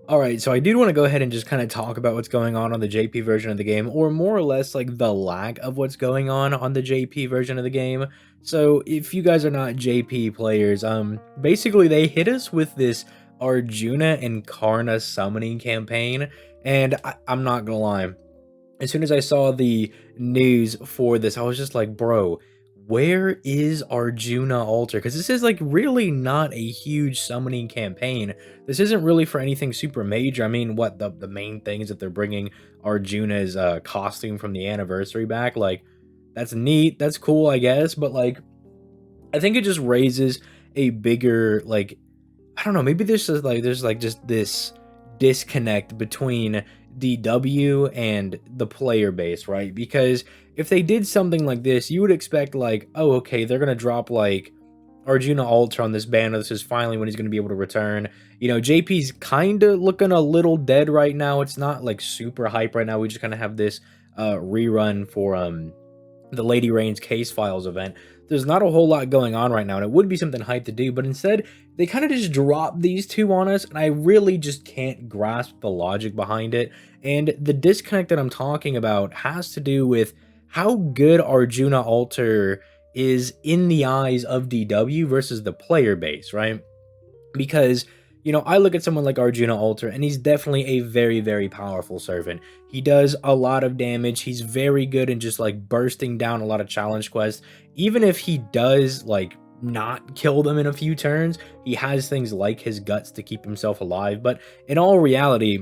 Alright, so I do want to go ahead and just kind of talk about what's going on the JP version of the game, or more or less like the lack of what's going on the JP version of the game. So if you guys are not JP players, basically they hit us with this Arjuna and Karna summoning campaign, and I'm not gonna lie, as soon as I saw the news for this, I was just like, bro, where is Arjuna Altar? Because this is like really not a huge summoning campaign. This isn't really for anything super major. I mean, what the main thing is that they're bringing Arjuna's costume from the anniversary back. Like, that's neat. That's cool, I guess. But like, I think it just raises a bigger like I don't know, maybe there's just this disconnect between DW and the player base, right? Because if they did something like this, you would expect like, oh, okay, they're gonna drop like Arjuna Alter on this banner. This is finally when he's gonna be able to return. You know, JP's kind of looking a little dead right now. It's not like super hype right now. We just kind of have this rerun for the Lady Rain's Case Files event. There's not a whole lot going on right now, and it would be something hype to do, but instead, they kind of just drop these two on us, and I really just can't grasp the logic behind it. And the disconnect that I'm talking about has to do with how good Arjuna Alter is in the eyes of DW versus the player base, right? Because I look at someone like Arjuna Alter, and he's definitely a very, very powerful servant. He does a lot of damage. He's very good in just like bursting down a lot of challenge quests. Even if he does like not kill them in a few turns, he has things like his guts to keep himself alive. But in all reality,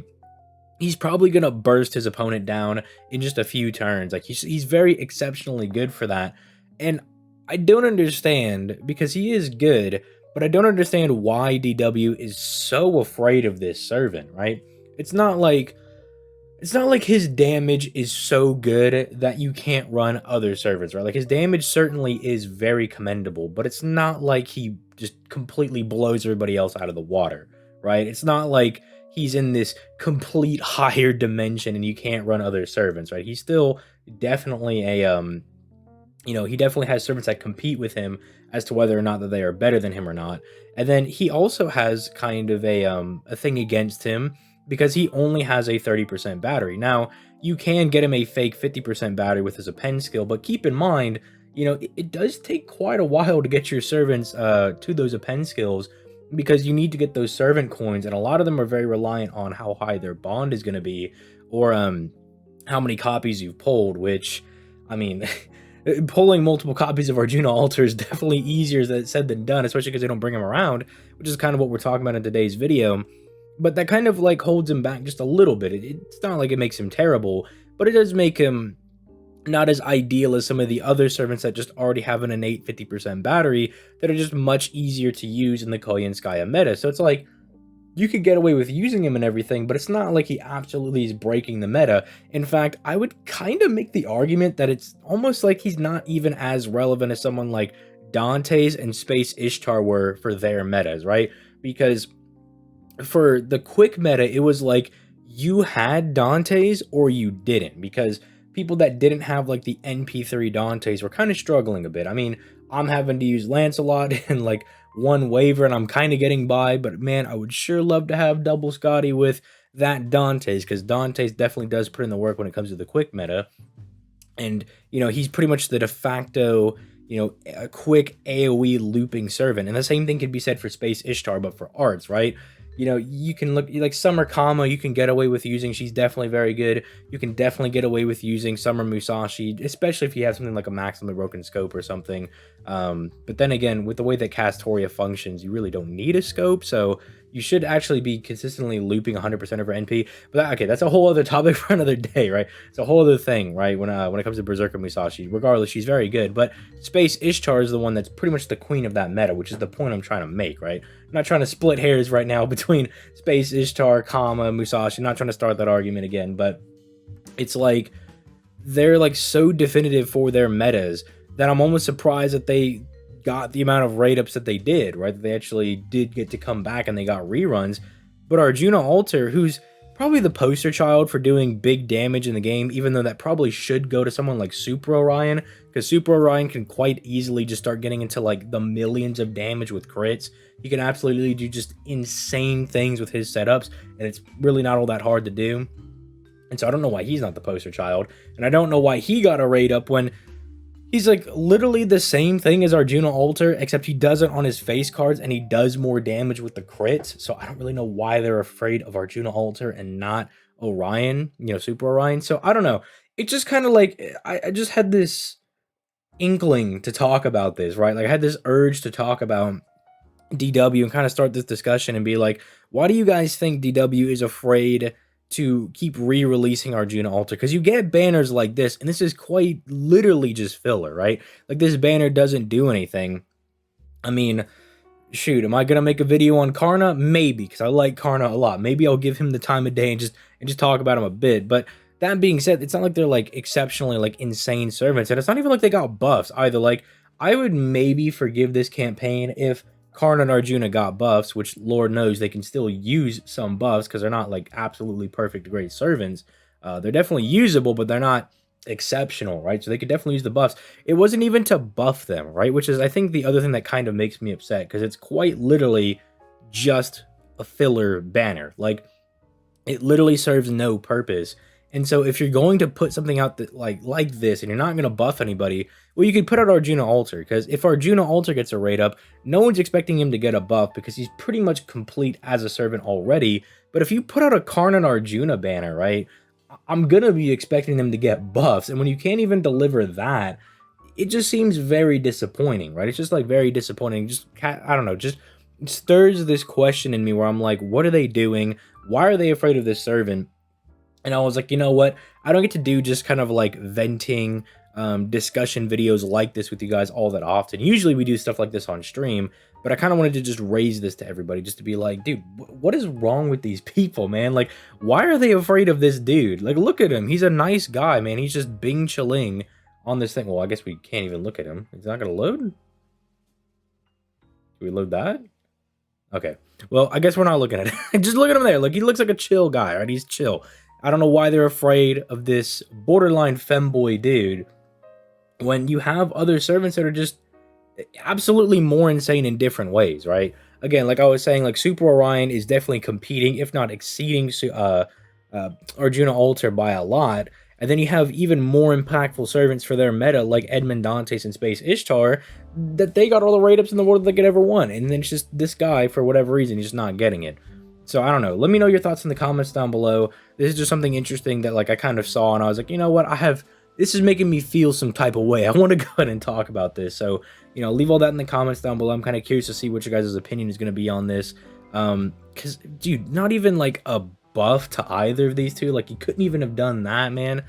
he's probably gonna burst his opponent down in just a few turns. Like he's very exceptionally good for that. And I don't understand, because he is good, but I don't understand why DW is so afraid of this servant, right? It's not like his damage is so good that you can't run other servants, right? Like his damage certainly is very commendable, but it's not like he just completely blows everybody else out of the water, right? It's not like he's in this complete higher dimension and you can't run other servants, right? He's still definitely a he definitely has servants that compete with him as to whether or not that they are better than him or not. And then he also has kind of a thing against him because he only has a 30% battery. Now, you can get him a fake 50% battery with his append skill, but keep in mind, it does take quite a while to get your servants to those append skills, because you need to get those servant coins, and a lot of them are very reliant on how high their bond is going to be, or how many copies you've pulled, which, I mean, pulling multiple copies of Arjuna Alter is definitely easier said than done, especially because they don't bring him around, which is kind of what we're talking about in today's video. But that kind of like holds him back just a little bit. It's not like it makes him terrible, but it does make him not as ideal as some of the other servants that just already have an innate 50% battery that are just much easier to use in the Koyanskaya meta. So it's like, you could get away with using him and everything, but it's not like he absolutely is breaking the meta. In fact, I would kind of make the argument that it's almost like he's not even as relevant as someone like Dante's and Space Ishtar were for their metas, right? Because for the quick meta, it was like you had Dante's or you didn't, because people that didn't have like the NP3 Dante's were kind of struggling a bit. I mean, I'm having to use Lancelot and like one waiver, and I'm kind of getting by, but man, I would sure love to have double Scotty with that Dante's, because Dante's definitely does put in the work when it comes to the quick meta. And he's pretty much the de facto a quick AoE looping servant. And the same thing can be said for Space Ishtar, but for arts, right? You can look like Summer Kama, you can get away with using. She's definitely very good. You can definitely get away with using Summer Musashi, especially if you have something like a maximally broken scope or something. But then again, with the way that Castoria functions, you really don't need a scope, so you should actually be consistently looping 100% of her NP. But okay, that's a whole other topic for another day, right? It's a whole other thing, right? When it comes to Berserker Musashi, regardless, she's very good. But Space Ishtar is the one that's pretty much the queen of that meta, which is the point I'm trying to make, right? I'm not trying to split hairs right now between Space Ishtar, Musashi. I'm not trying to start that argument again, but it's like they're like so definitive for their metas that I'm almost surprised that they got the amount of rate ups that they did, right? That they actually did get to come back and they got reruns. But Arjuna Alter, who's probably the poster child for doing big damage in the game, even though that probably should go to someone like Super Orion, because Super Orion can quite easily just start getting into like the millions of damage with crits. He can absolutely do just insane things with his setups, and it's really not all that hard to do. And so I don't know why he's not the poster child, and I don't know why he got a raid up when he's like literally the same thing as Arjuna Alter, except he does it on his face cards and he does more damage with the crits. So I don't really know why they're afraid of Arjuna Alter and not Orion, Super Orion. So I don't know. It just kind of like I just had this inkling to talk about this, right? Like I had this urge to talk about DW and kind of start this discussion and be like, why do you guys think DW is afraid to keep re-releasing Arjuna Alter? Because you get banners like this, and this is quite literally just filler, right? Like this banner doesn't do anything. I mean, shoot, am I gonna make a video on Karna? Maybe, because I like Karna a lot. Maybe I'll give him the time of day and just talk about him a bit. But that being said, it's not like they're like exceptionally like insane servants, and it's not even like they got buffs either. Like I would maybe forgive this campaign if Karna and Arjuna got buffs, which Lord knows they can still use some buffs because they're not like absolutely perfect great servants. They're definitely usable, but they're not exceptional, right? So they could definitely use the buffs. It wasn't even to buff them, right? Which is, I think, the other thing that kind of makes me upset because it's quite literally just a filler banner. Like, it literally serves no purpose. And so if you're going to put something out that like this and you're not going to buff anybody, well, you could put out Arjuna Alter, because if Arjuna Alter gets a raid up, no one's expecting him to get a buff because he's pretty much complete as a servant already. But if you put out a Karna and Arjuna banner, right, I'm going to be expecting them to get buffs. And when you can't even deliver that, it just seems very disappointing, right? It's just like very disappointing. Just, I don't know, just stirs this question in me where I'm like, what are they doing? Why are they afraid of this servant? And I was like, you know what? I don't get to do just kind of like venting discussion videos like this with you guys all that often. Usually we do stuff like this on stream, but I kind of wanted to just raise this to everybody just to be like, dude, what is wrong with these people, man? Like, why are they afraid of this dude? Like, look at him. He's a nice guy, man. He's just bing chilling on this thing. Well, I guess we can't even look at him. It's not going to load? Do we load that? Okay. Well, I guess we're not looking at it. Just look at him there. Like, he looks like a chill guy, right? He's chill. I don't know why they're afraid of this borderline femboy dude when you have other servants that are just absolutely more insane in different ways, right? Again, like I was saying, like Super Orion is definitely competing, if not exceeding Arjuna Alter by a lot. And then you have even more impactful servants for their meta, like Edmund Dantes and Space Ishtar, that they got all the raid-ups in the world they could ever want. And then it's just this guy, for whatever reason, he's just not getting it. So I don't know. Let me know your thoughts in the comments down below. This is just something interesting that like I kind of saw and I was like, you know what? This is making me feel some type of way. I want to go ahead and talk about this. So, leave all that in the comments down below. I'm kind of curious to see what your guys' opinion is going to be on this. Because, dude, not even like a buff to either of these two. Like, you couldn't even have done that, man.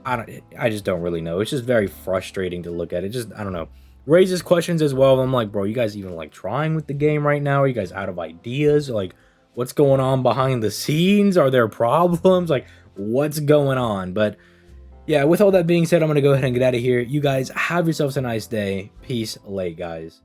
I just don't really know. It's just very frustrating to look at. It just, I don't know. Raises questions as well. I'm like, bro, you guys even like trying with the game right now? Are you guys out of ideas? Like, what's going on behind the scenes? Are there problems? Like, what's going on? But yeah, with all that being said, I'm going to go ahead and get out of here. You guys have yourselves a nice day. Peace, late, guys.